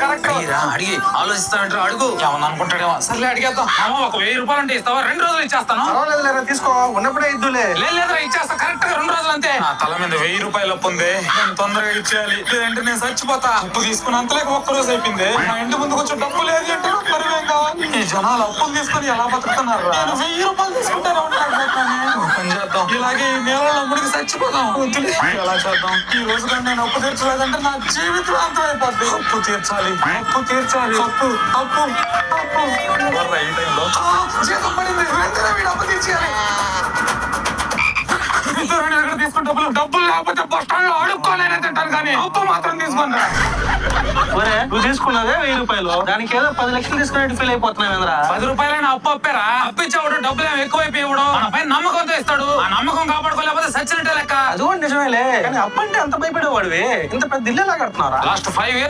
Correct. అడిగి ఆలోచిస్తామంటారు. అడుగు ఏమన్నా అనుకుంటాడేమో. సర్లే అడిగేద్దాం. ఒక 1000 రూపాయలు అంటే ఇస్తావా? 2 రోజులు ఇచ్చేస్తాను. పర్వాలేదు లేరా, తీసుకో, ఉన్నప్పుడే ఇద్దులే. లేదురా ఇచ్చేస్తా, కరెక్ట్ గా 2 రోజులు అంతే. నా తల మీద 1000 రూపాయలు అప్పు ఉంది, నేను తొందరగా ఇచ్చేయాలి, లేదంటే నేను చచ్చిపోతా. అప్పు తీసుకున్నంతలేక 1 రోజు అయిపోయింది. మా ఇంటి ముందుకు వచ్చి డబ్బు లేదు అంటే మరి ఏం కావాలి? ఈ జనాలు అప్పులు తీసుకొని ఎలా బతుకుతున్నారు? నేను 1000 రూపాయలు తీసుకుంటానే పని చేద్దాం, ఇలాగే ఈ నేలలో ముడికి చచ్చిపోదాం. ఎలా చేద్దాం? ఈ రోజు కానీ నేను అప్పు తీర్చలేదంటే నా జీవితం అంతమైపోద్ది. అప్పు తీర్చాలి, అప్పు తీర్చాలి, అప్పు అప్పు అప్పు. ఈ టైంలో జీతం పడింది, వెంటనే వీడు అప్పు తీర్చేయాలి. తీసుకుని డబ్బులు లేకపోతే బస్ స్టాండ్ లో అడుక్కోలేనే తింటాను, కానీ అప్పు మాత్రం తీసుకుంటా. నువ్వు తీసుకున్నదే 1000 రూపాయలు, దానికి ఏదో 10 లక్షలు తీసుకున్నట్టు ఫీల్ అయిపోతున్నావేంద్రా? 10 రూపాయలైనా అప్పు అప్పారా? అప్పు ఇచ్చేవాడు డబ్బులు ఏమి ఎక్కువైపోయి ఇవ్వడం, మన పైన నమ్మకంతో ఇస్తాడు. ఆ నమ్మకం కాపాడుకోలేకపోతే సచ్చినట్టే లెక్క. అది కూడా నిజమేలే, కానీ అప్పు అంటే అంత భయపడేవాడివి, ఇంత పెద్ద ఇల్లు ఎలా కడుతున్నారా? Last 5 years